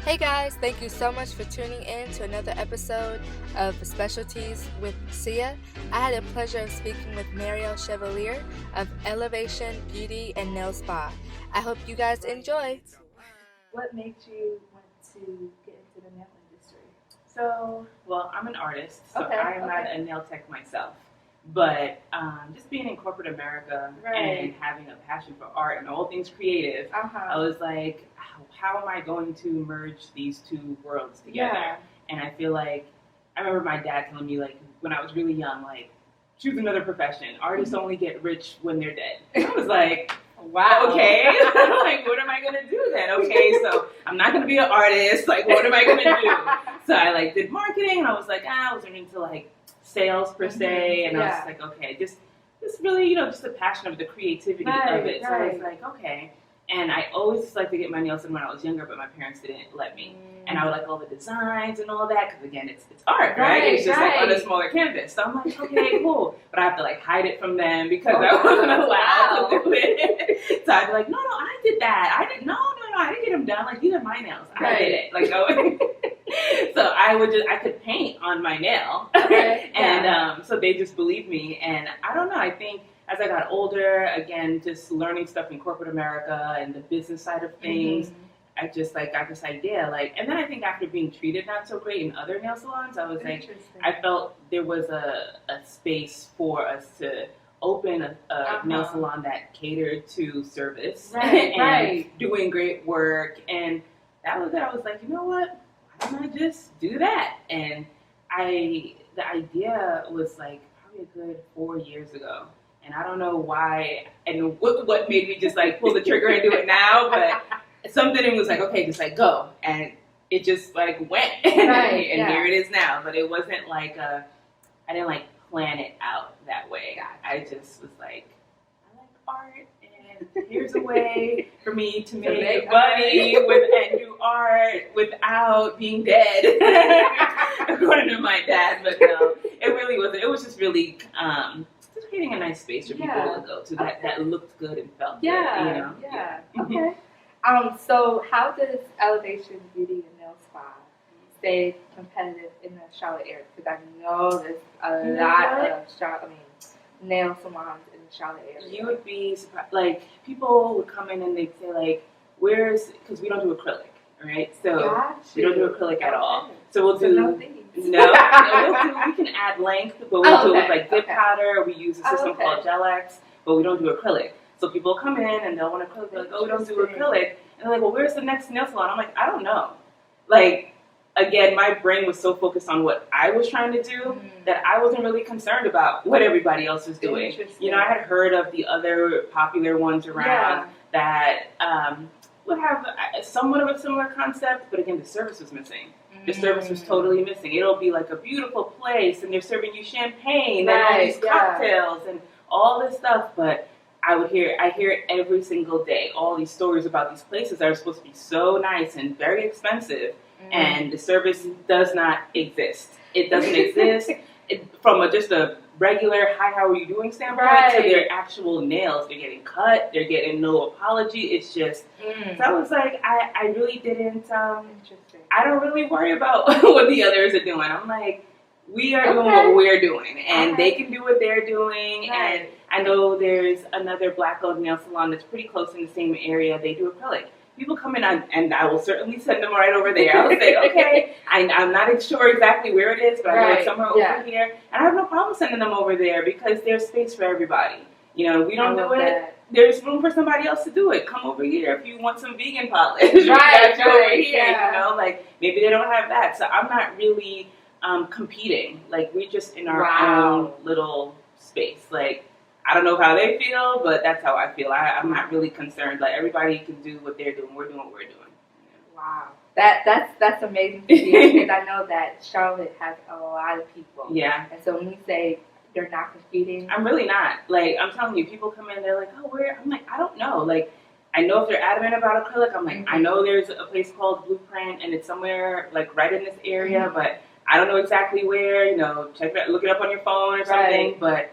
Hey guys, thank you so much for tuning in to another episode of Specialties with Sia. I had the pleasure of speaking with Mariel Chevalier of Elevation Beauty and Nail Spa. I hope you guys enjoy. What made you want to get into the nail industry? Well, I'm an artist, so Okay, I am not a nail tech myself. But just being in corporate America and having a passion for art and all things creative, I was like, how am I going to merge these two worlds together? Yeah. And I feel like, I remember my dad telling me, like, when I was really young, like, choose another profession. Artists only get rich when they're dead. I was like, Wow. okay, like, what am I going to do then? Okay, so I'm not going to be an artist. Like, what am I going to do? So I, like, did marketing, and I was like, I wasn't into, like, sales per se, and I was like, okay, just really, just the passion of the creativity of it. So I was like, okay. And I always just like to get my nails done when I was younger, but my parents didn't let me. And I would like all the designs and all that, because again, it's art, right? It's just like on a smaller canvas. So I'm like, okay, cool. But I have to like hide it from them because I wasn't allowed to do it. So I'd be like, no, I did that. I didn't get them done. Like, these are my nails. I did it. Like, so I could paint on my nail. And so they just believed me. And I don't know, I think as I got older, again, just learning stuff in corporate America and the business side of things, I just like got this idea, like, and then I think after being treated not so great in other nail salons, I was like, I felt there was a space for us to open a nail salon that catered to service and doing great work. And that was it. I was like, you know what? Why don't I just do that? And the idea was like probably a good 4 years ago. And I don't know why and what made me just like pull the trigger and do it now, but something was like, okay, just like go. And it just like went. And here it is now. But it wasn't like I didn't like plan it out that way. I just was like, I like art, and here's a way for me to make money and do art without being dead, according to my dad. But no, it really wasn't. It was just really just creating a nice space for people to go to that looked good and felt good. Okay. So how does Elevation Beauty and Nail Spa stay competitive in the Charlotte area? Because I know there's a lot of nail salons in the Charlotte area. You would be surprised. Like, people would come in and they'd say, like, because we don't do acrylic, right? So we don't do acrylic at all. So we'll do we can add length, but we'll do it with like dip powder. We use a system called Gel-X, but we don't do acrylic. So people come in and they'll want acrylic. They're like, oh, we don't do acrylic. And they're like, well, where's the next nail salon? I'm like, I don't know. Like, again, my brain was so focused on what I was trying to do that I wasn't really concerned about what everybody else was doing. I had heard of the other popular ones around that would have somewhat of a similar concept, but again, the service was missing. The service was totally missing. It'll be like a beautiful place, and they're serving you champagne and all these cocktails and all this stuff, but I hear it every single day, all these stories about these places that are supposed to be so nice and very expensive, and the service does not exist. It doesn't exist from just a regular hi, how are you doing standpoint to their actual nails. They're getting cut, they're getting no apology. It's just, so I was like, I really didn't, I don't really worry about what the others are doing. I'm like, we are doing what we're doing, and they can do what they're doing. And I know there's another black-owned nail salon that's pretty close in the same area. They do acrylic. People come in, and I will certainly send them right over there. I will say, okay, I'm not sure exactly where it is, but I know it's somewhere over here. And I have no problem sending them over there because there's space for everybody. We don't do it. There's room for somebody else to do it. Come over here if you want some vegan polish. Over here, like maybe they don't have that. So I'm not really competing. Like, we're just in our own little space. Like, I don't know how they feel, but that's how I feel. I'm not really concerned. Like, everybody can do what they're doing. We're doing what we're doing. Wow. That's amazing to hear, because I know that Charlotte has a lot of people. Yeah. And so when you say they're not competing, I'm really not. Like, I'm telling you, people come in, they're like, oh, where? I'm like, I don't know. Like, I know if they're adamant about acrylic, I'm like, I know there's a place called Blueprint, and it's somewhere, like, right in this area, but I don't know exactly where. Check it out, look it up on your phone or something, but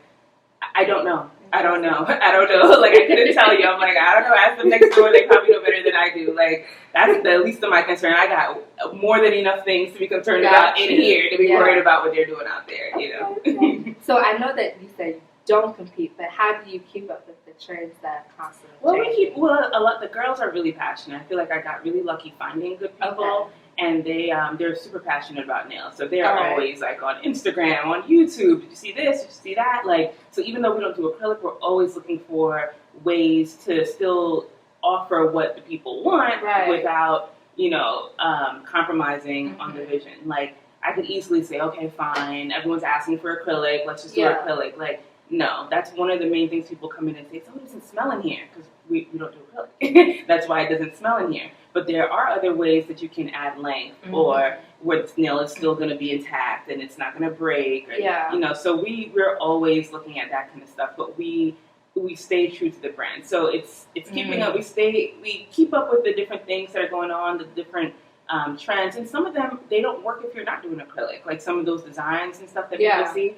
I don't know. I don't know. Like, I couldn't tell you. I'm like, I don't know. Ask them next door. They probably know better than I do. Like, that's the least of my concern. I got more than enough things to be concerned about in here to be worried about what they're doing out there, you know. Okay. So I know that you said you don't compete, but how do you keep up with the trends that are constantly changing? The girls are really passionate. I feel like I got really lucky finding good people. Okay. And they're super passionate about nails. So they're always like on Instagram, on YouTube. Did you see this? Did you see that? Like, so even though we don't do acrylic, we're always looking for ways to still offer what the people want without, compromising on the vision. Like, I could easily say, okay, fine, everyone's asking for acrylic, let's just do acrylic. Like, no, that's one of the main things people come in and say, so it doesn't smell in here, because we don't do acrylic. That's why it doesn't smell in here. But there are other ways that you can add length or where the nail is still going to be intact and it's not going to break. Or, so we're always looking at that kind of stuff, but we stay true to the brand. So it's keeping up. We keep up with the different things that are going on, the different trends. And some of them, they don't work if you're not doing acrylic, like some of those designs and stuff that people see.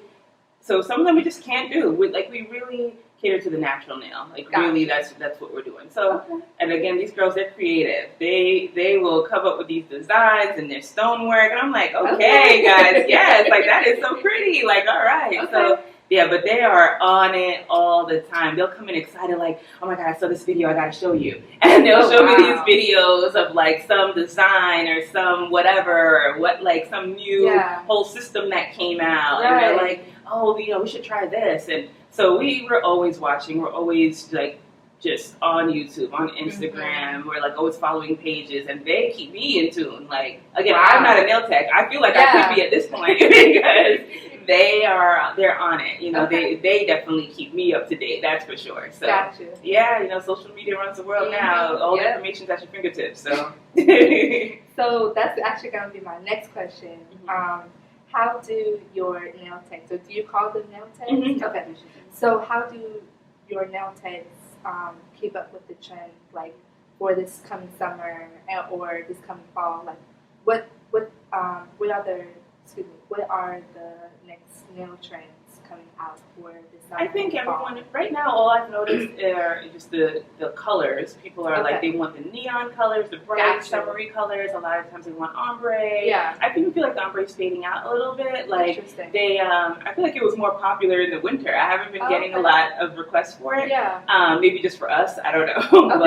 So some of them we just can't do. We really cater to the natural nail. Like really, that's what we're doing. So, and again, these girls, they're creative. They will come up with these designs and their stonework, and I'm like, okay, guys, yes, like that is so pretty. Like, all right, so. Yeah, but they are on it all the time. They'll come in excited like, oh my God, I saw this video, I gotta show you. And they'll show me these videos of like some design or some whatever, or like some new whole system that came out. And they're like, oh, we should try this. And so we're always watching, we're always like just on YouTube, on Instagram, we're like always following pages, and they keep me in tune. Like, again, I'm not a nail tech. I feel like I could be at this point because they're on it. They definely keep me up to date. That's for sure. So social media runs the world now. All the information's at your fingertips. So so that's actually going to be my next question. How do your nail techs, so do you call them nail techs? Okay. So how do your nail techs keep up with the trend, like for this coming summer or this coming fall? Like, what are the next nail trends coming out for this summer? I think everyone right now, all I've noticed are just the colors. People are like, they want the neon colors, the bright summery colors. A lot of times they want ombre. Yeah. I even feel like the ombre is fading out a little bit. Like they, I feel like it was more popular in the winter. I haven't been getting a lot of requests for it. Yeah. Maybe just for us. I don't know.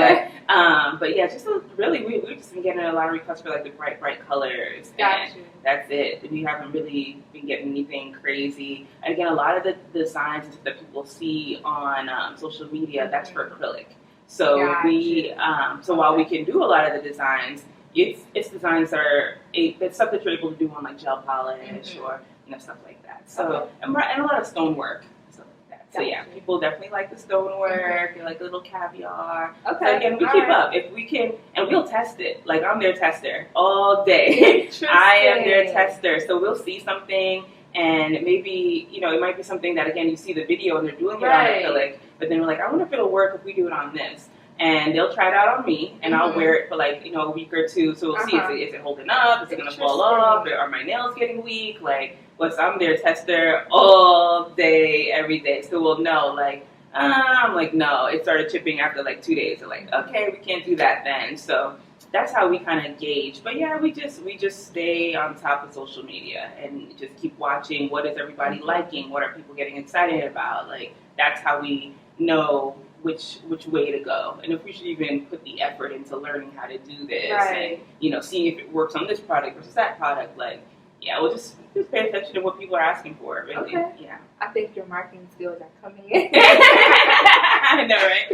But yeah, just really, we've just been getting a lot of requests for like the bright colors. And that's it. We haven't really been getting anything crazy. And again, a lot of the designs that people see on social media, that's for acrylic. So so while we can do a lot of the designs, it's designs that are that's stuff that you're able to do on like gel polish or stuff like that. So and a lot of stonework. So yeah, people definitely like the stonework, they like the little caviar. So again, we keep up. If we can, and we'll test it. Like, I'm their tester all day. I am their tester. So we'll see something, and maybe, it might be something that, again, you see the video and they're doing it on acrylic, but then we're like, I wonder if it'll work if we do it on this. And they'll try it out on me, and I'll wear it for like, a week or two. So we'll see, is it holding up? Is it going to fall off? Are my nails getting weak? Like, I'm their tester all day, every day. So we'll know, like, I'm like, no, it started chipping after like 2 days. They're like, okay, we can't do that then. So that's how we kind of gauge. But yeah, we just stay on top of social media and just keep watching. What is everybody liking? What are people getting excited about? Like, that's how we know which way to go, and if we should even put the effort into learning how to do this, and seeing if it works on this product versus that product. Like, we'll just pay attention to what people are asking for. Really, yeah. I think your marketing skills are coming in. I know, right?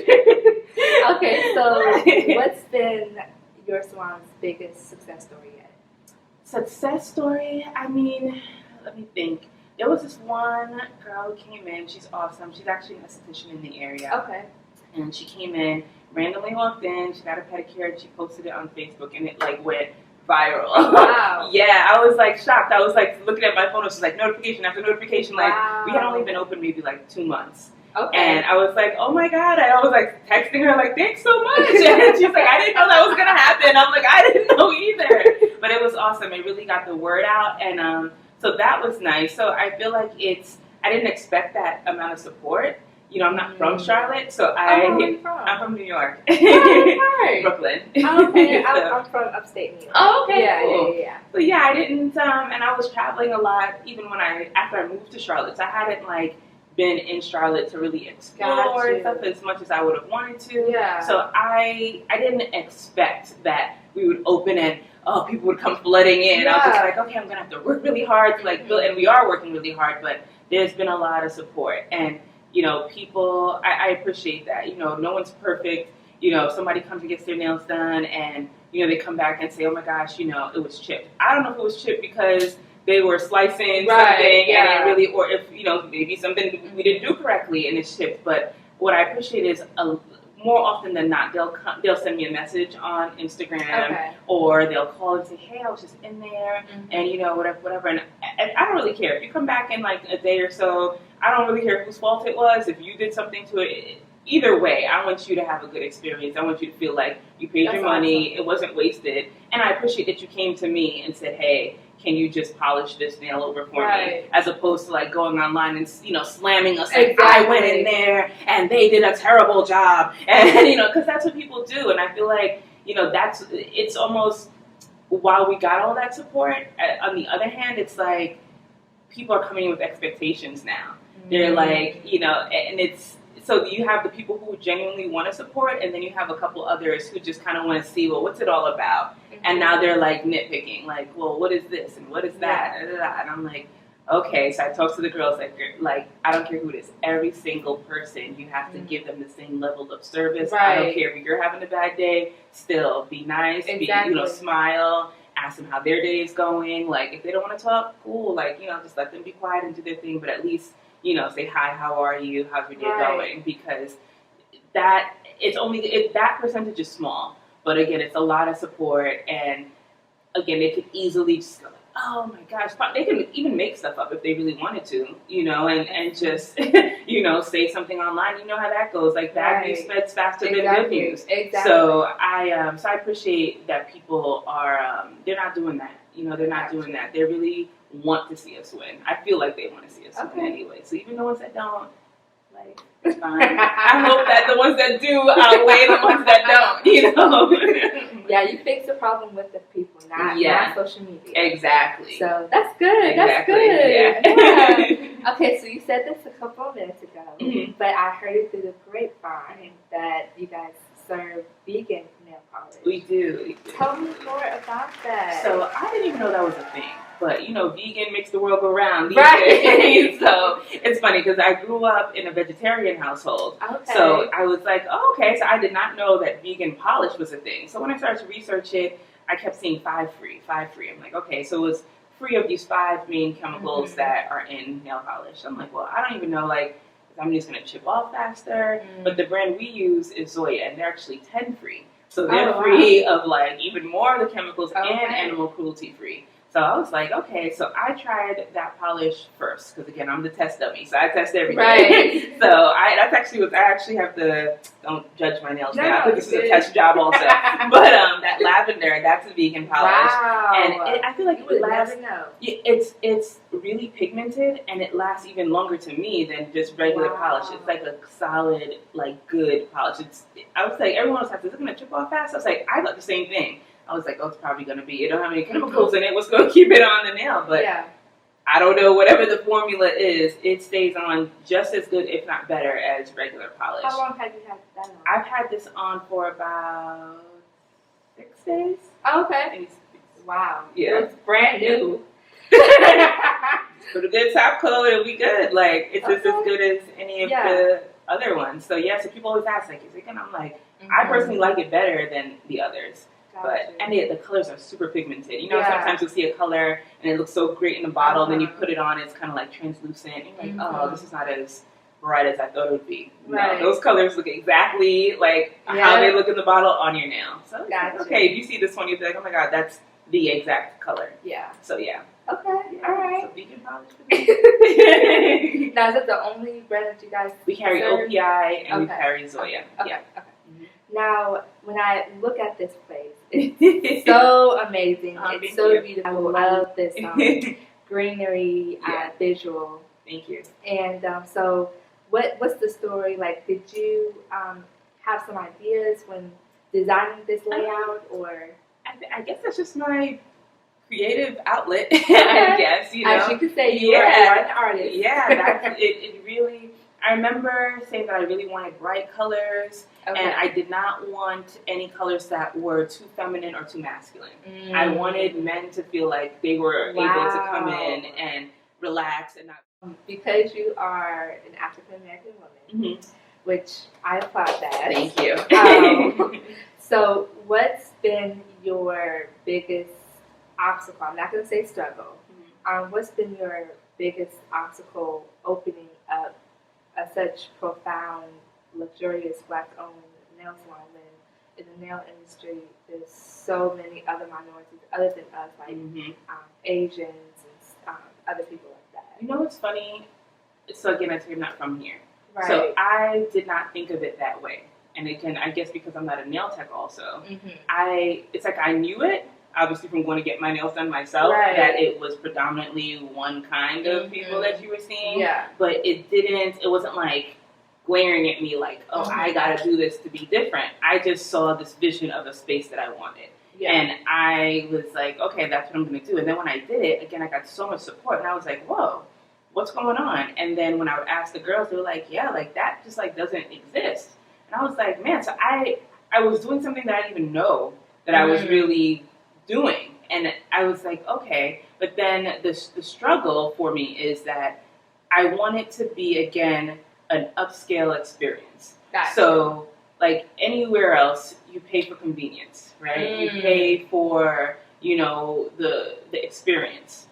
Okay, so what's been your salon's biggest success story yet? Success story? I mean, let me think. There was this one girl who came in. She's awesome. She's actually an esthetician in the area. Okay. And she came in, randomly walked in. She got a pedicure, and she posted it on Facebook, and it like went viral. Wow. Yeah, I was like shocked. I was like looking at my phone. She's like notification after notification. Like, we had only been open maybe like 2 months. Okay. And I was like, oh my God. I was like texting her like, thanks so much. And she's like, I didn't know that was gonna happen. I'm like, I didn't know either. But it was awesome. It really got the word out, and so that was nice. So I feel like I didn't expect that amount of support, I'm not from Charlotte, so where are you from? I'm from New York. Brooklyn. Okay. I'm from upstate New York. Oh, okay, yeah, cool. Yeah. But yeah, I didn't, and I was traveling a lot, even after I moved to Charlotte, so I hadn't, been in Charlotte to really explore stuff as much as I would have wanted to. Yeah. So I didn't expect that we would open and people would come flooding in. I was just like, okay, I'm gonna have to work really hard to build, and we are working really hard, but there's been a lot of support, and people, I appreciate that. No one's perfect. Somebody comes and gets their nails done, and they come back and say, oh my gosh, it was chipped. I don't know if it was chipped because they were slicing something, and it really, or if maybe something we didn't do correctly and it's chipped. But what I appreciate is more often than not, they'll send me a message on Instagram, or they'll call and say, hey, I was just in there, and whatever. And I don't really care if you come back in a day or so. I don't really care whose fault it was. If you did something to it, either way, I want you to have a good experience. I want you to feel like you paid your money, it wasn't wasted, and I appreciate that you came to me and said, hey, can you just polish this nail over for me? As opposed to going online and slamming us. I went in there and they did a terrible job, and because that's what people do. And I feel like it's almost, while we got all that support, on the other hand, it's like people are coming in with expectations now. They're and it's. So you have the people who genuinely want to support, and then you have a couple others who just kind of want to see, well, what's it all about? And now they're nitpicking, well, what is this and what is that? And I'm like, okay. So I talk to the girls, I don't care who it is. Every single person, you have to give them the same level of service. I don't care if you're having a bad day. Still, be nice. Be, smile. Ask them how their day is going. If they don't want to talk, cool. Just let them be quiet and do their thing. But at least, say hi, how are you, how's your day going? Because that percentage is small, but again, it's a lot of support, and again, they could easily just go oh my gosh, they can even make stuff up if they really wanted to, and just, say something online. You know how that goes. Bad news spreads faster than good news. Exactly. So I appreciate that people are, they're not doing that. They're not doing that. They really want to see us win. I feel like they want to see us win anyway. So even the ones that don't, it's fine. I hope that the ones that do outweigh the ones that don't, Yeah, you fix the problem with the people, not social media. Exactly. So that's good. Exactly. That's good. Yeah. Okay, so you said this a couple of minutes ago, but I heard it through the grapevine that you guys serve vegan nail polish. We do. Tell me more about that. So I didn't even know that was a thing. But, vegan makes the world go round these days. So it's funny because I grew up in a vegetarian household. Okay. So I was like, oh, okay. So I did not know that vegan polish was a thing. So when I started to research it, I kept seeing 5 free. I'm like, okay, so it was free of these 5 main chemicals that are in nail polish. I'm like, well, I don't even know, I'm just going to chip off faster. But the brand we use is Zoya, and they're actually 10 free. So they're free of, even more of the chemicals and animal cruelty free. So I was like, okay, so I tried that polish first, because again, I'm the test dummy, so I test everything. Right. So I actually have to, don't judge my nails now, because this is a test job also. But that lavender, that's a vegan polish. Wow. And I feel like it would last, it's really pigmented, and it lasts even longer to me than just regular polish. It's like a solid, good polish. I was like, everyone was like, is it going to chip off fast? I was like, I thought the same thing. I was like, oh, it's probably going to be. It don't have any chemicals in it. What's going to keep it on the nail? But I don't know. Whatever the formula is, it stays on just as good, if not better, as regular polish. How long have you had that on? I've had this on for about 6 days. Oh, okay. Wow. Yeah. It's brand new. Put a good top coat, it'll be good. It's just as good as any of the other ones. So, so people always ask, is it good? I'm like, I personally like it better than the others. But the colors are super pigmented. Sometimes you'll see a color and it looks so great in the bottle, then you put it on, it's kind of translucent. And you're like, oh, this is not as bright as I thought it would be. No, those colors look exactly how they look in the bottle on your nail. So okay, if you see this one, you'll be like, oh my god, that's the exact color. Yeah. So Okay. All right. So vegan polish for me. Now, is that the only brand that you guys? We carry OPI and we carry Zoya. Okay. Now, when I look at this place, it's so amazing. It's so beautiful. I love this greenery visual. Thank you. And so what's the story? Like, did you have some ideas when designing this layout, or? I guess that's just my creative outlet. I guess, you know. As you could say, you are an artist. Yeah, it really. I remember saying that I really wanted bright colors, and I did not want any colors that were too feminine or too masculine. I wanted men to feel like they were able to come in and relax and not. Because you are an African American woman, which I applaud that. Thank you. So, what's been your biggest obstacle? I'm not going to say struggle. What's been your biggest obstacle opening up such profound, luxurious Black-owned nail salon when in the nail industry there's so many other minorities other than us, like Asians and other people like that? You know what's funny? So again, I'm not from here. Right. So I did not think of it that way. And again, I guess because I'm not a nail tech also, it's like I knew it, obviously from going to get my nails done myself, that it was predominantly one kind of people that you were seeing. Yeah. But it wasn't like glaring at me like, oh, I gotta do this to be different. I just saw this vision of a space that I wanted. Yeah. And I was like, okay, that's what I'm gonna do. And then when I did it, again, I got so much support and I was like, whoa, what's going on? And then when I would ask the girls, they were like, yeah, like that just like doesn't exist. And I was like, man, so I was doing something that I didn't even know that I was really doing. And I was like, okay. But then the struggle for me is that I want it to be, again, an upscale experience. Gotcha. So, like anywhere else, you pay for convenience, right? You pay for, you know, the experience.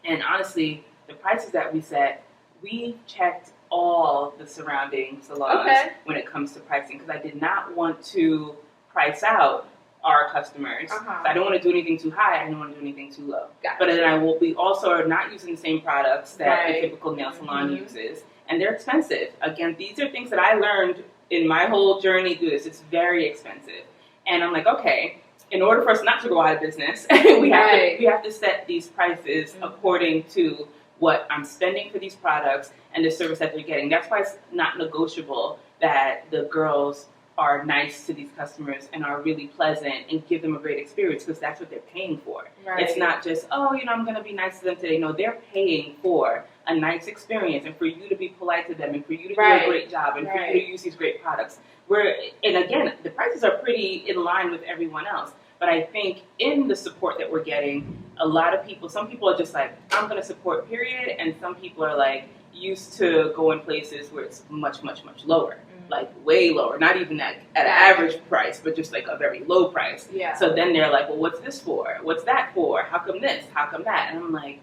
And honestly, the prices that we set, we checked all the surrounding salons when it comes to pricing, because I did not want to price out our customers. So I don't want to do anything too high. I don't want to do anything too low. Gotcha. But then we also are not using the same products that the typical nail salon uses, and they're expensive. Again, these are things that I learned in my whole journey through this. It's very expensive, and I'm like, okay, in order for us not to go out of business, we have to set these prices according to what I'm spending for these products and the service that they're getting. That's why it's not negotiable that the girls are nice to these customers and are really pleasant and give them a great experience, because that's what they're paying for. Right. It's not just, oh, you know, I'm going to be nice to them today. No, they're paying for a nice experience and for you to be polite to them and for you to do a great job and for you to use these great products. And again, the prices are pretty in line with everyone else. But I think in the support that we're getting, a lot of people, some people are just like, I'm going to support, period. And some people are like used to going places where it's much, much, much lower. Like way lower, not even at an average price, but just like a very low price. Yeah. So then they're like, well, what's this for? What's that for? How come this? How come that? And I'm like,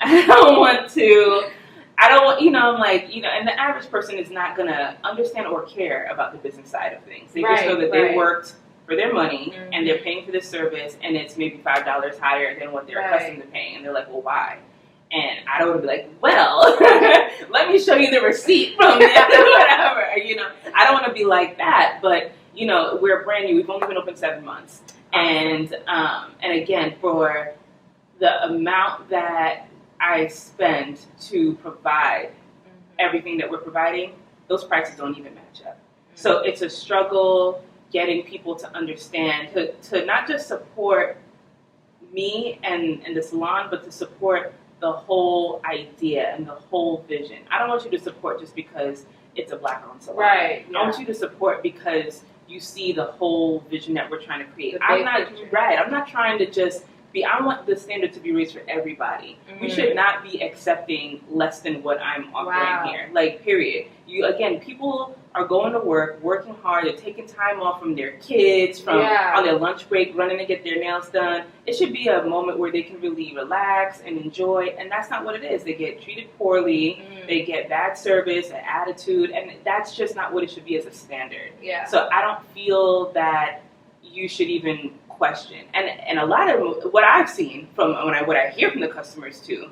I don't want, you know, I'm like, you know, and the average person is not going to understand or care about the business side of things. They just know that they worked for their money and they're paying for this service and it's maybe $5 higher than what they're accustomed to paying. And they're like, well, why? And I don't want to be like, well, let me show you the receipt from whatever, you know. I don't want to be like that, but, you know, we're brand new. We've only been open 7 months. And again, for the amount that I spend to provide everything that we're providing, those prices don't even match up. So it's a struggle getting people to understand, to not just support me and the salon, but to support the whole idea and the whole vision. I don't want you to support just because it's a Black-owned salon. Right. Yeah. I want you to support because you see the whole vision that we're trying to create. I'm not trying to just be. I want the standard to be raised for everybody. We should not be accepting less than what I'm offering here. Like, period. People are going to work, working hard, they're taking time off from their kids, on their lunch break, running to get their nails done. It should be a moment where they can really relax and enjoy, and that's not what it is. They get treated poorly, they get bad service, an attitude, and that's just not what it should be as a standard. Yeah. So I don't feel that you should even question. And a lot of what I've seen from what I hear from the customers too,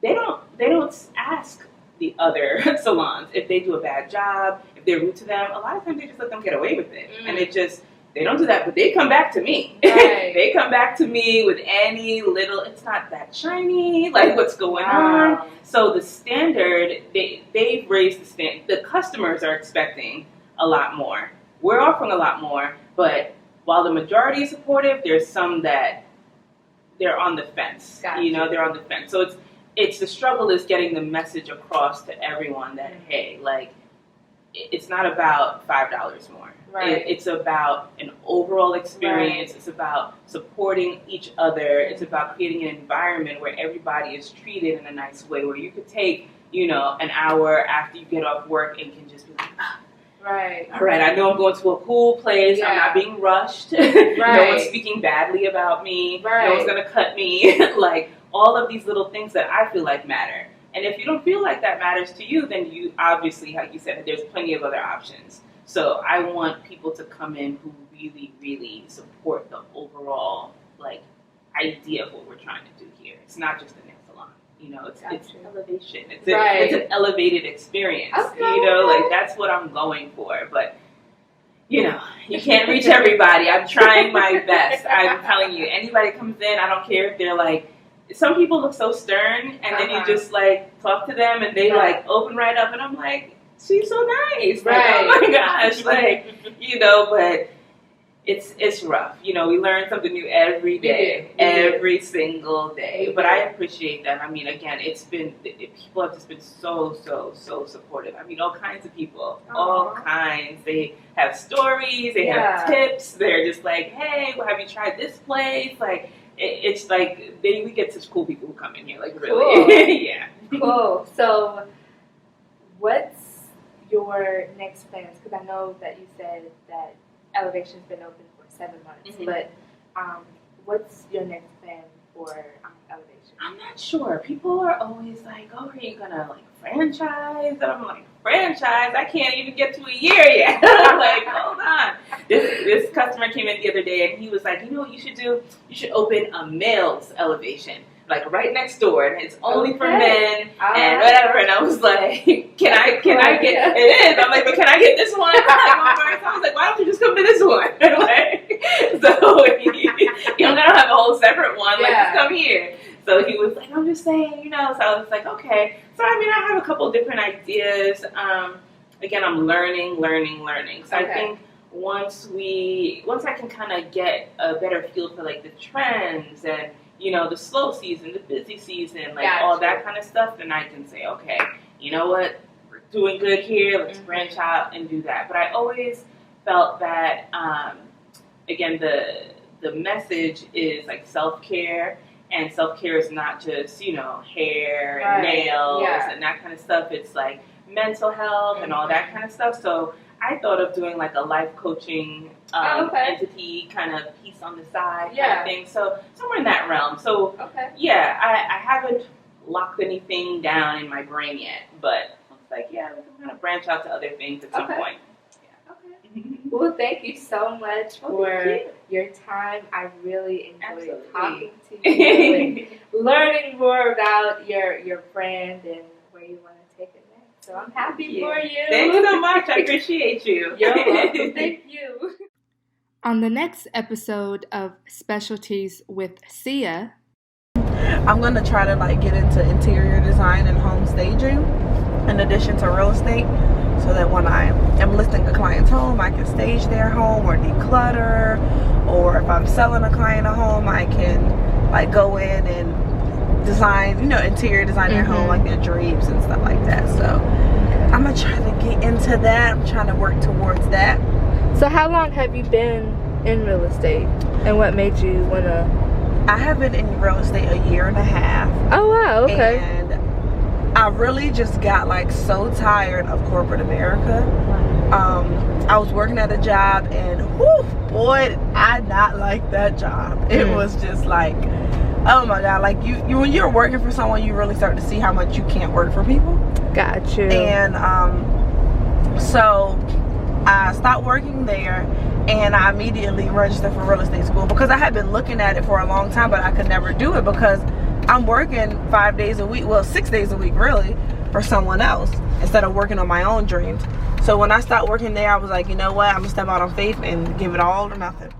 they don't ask the other salons if they do a bad job, if they're rude to them. A lot of times they just let them get away with it, and it just They don't do that, but they come back to me. Right. They come back to me with any little, it's not that shiny, like what's going on. So the standard, they've raised the standard. The customers are expecting a lot more. We're offering a lot more, but while the majority is supportive, there's some that they're on the fence. Gotcha. You know, they're on the fence. So it's the struggle is getting the message across to everyone that, hey, like, it's not about $5 more. Right. It's about an overall experience. Right. It's about supporting each other. It's about creating an environment where everybody is treated in a nice way, where you could take, you know, an hour after you get off work and can just be like, right. All right, I know I'm going to a cool place. Yeah. I'm not being rushed. Right. No one's speaking badly about me. Right. No one's going to cut me. Like, all of these little things that I feel like matter. And if you don't feel like that matters to you, then you obviously, like you said, there's plenty of other options. So I want people to come in who really, really support the overall, like, idea of what we're trying to do here. It's not just a nail salon. You know, it's elevation. It's an elevated experience. Okay. You know, like, that's what I'm going for. But, you know, you can't reach everybody. I'm trying my best. I'm telling you, anybody comes in, I don't care if they're like, some people look so stern, and then you just, like, talk to them, and they, like, open right up, and I'm like, she's so nice. Right. Like, oh my gosh. Like, you know, but it's rough. You know, we learn something new every day, every single day. But I appreciate that. I mean, again, people have just been so supportive. I mean, all kinds of people, all kinds. They have stories, they have tips. They're just like, hey, well, have you tried this place? Like, it's like we get such cool people who come in here, like, really. Cool. Yeah. Cool. So what's your next plans? Because I know that you said that Elevation's been open for 7 months, but what's your next plan for Elevation? I'm not sure. People are always like, oh, are you going to, like, franchise? And I'm like, franchise? I can't even get to a year yet. I'm like, hold on. This customer came in the other day, and he was like, you know what you should do? You should open a male's Elevation, like, right next door, and it's only for men, and whatever. And I was like, can I get, it is. I'm like, but can I get this one? I was like, why don't you just come to this one? Like, so, you don't gotta have a whole separate one, like, just come here. So he was like, I'm just saying, you know, so I was like, okay. So, I mean, I have a couple different ideas. Again, I'm learning. So I think once I can kind of get a better feel for, like, the trends and, you know, the slow season, the busy season, like, all that kind of stuff, then I can say, okay, you know what, we're doing good here, let's branch out and do that. But I always felt that, again, the message is, like, self-care, and self-care is not just, you know, hair and nails and that kind of stuff. It's, like, mental health and all that kind of stuff. So I thought of doing, like, a life coaching entity kind of piece on the side kind of thing. So somewhere in that realm. So, I haven't locked anything down in my brain yet. But it's like, we can kind of branch out to other things at some point. Well, thank you so much for your time. I really enjoyed talking to you and learning more about your brand and where you want to take it next. So I'm happy for you. Thanks so much. I appreciate you. You're welcome. Thank you. On the next episode of Specialties with Sia, I'm going to try to, like, get into interior design and home staging in addition to real estate, so that when I am listing a client's home, I can stage their home or declutter, or if I'm selling a client a home, I can, like, go in and design, you know, interior design their home, like their drapes and stuff like that. So I'm going to try to get into that. I'm trying to work towards that. So how long have you been in real estate, and what made you want to? I have been in real estate 1.5 years. Oh, wow, okay. And I really just got, like, so tired of corporate America. I was working at a job, and whew, boy, I not like that job. It was just like, oh my God, like, you when you're working for someone, you really start to see how much you can't work for people. Got you. And so I stopped working there, and I immediately registered for real estate school, because I had been looking at it for a long time, but I could never do it because I'm working 5 days a week, well, 6 days a week really, for someone else, instead of working on my own dreams. So when I stopped working there, I was like, you know what, I'm gonna step out on faith and give it all or nothing.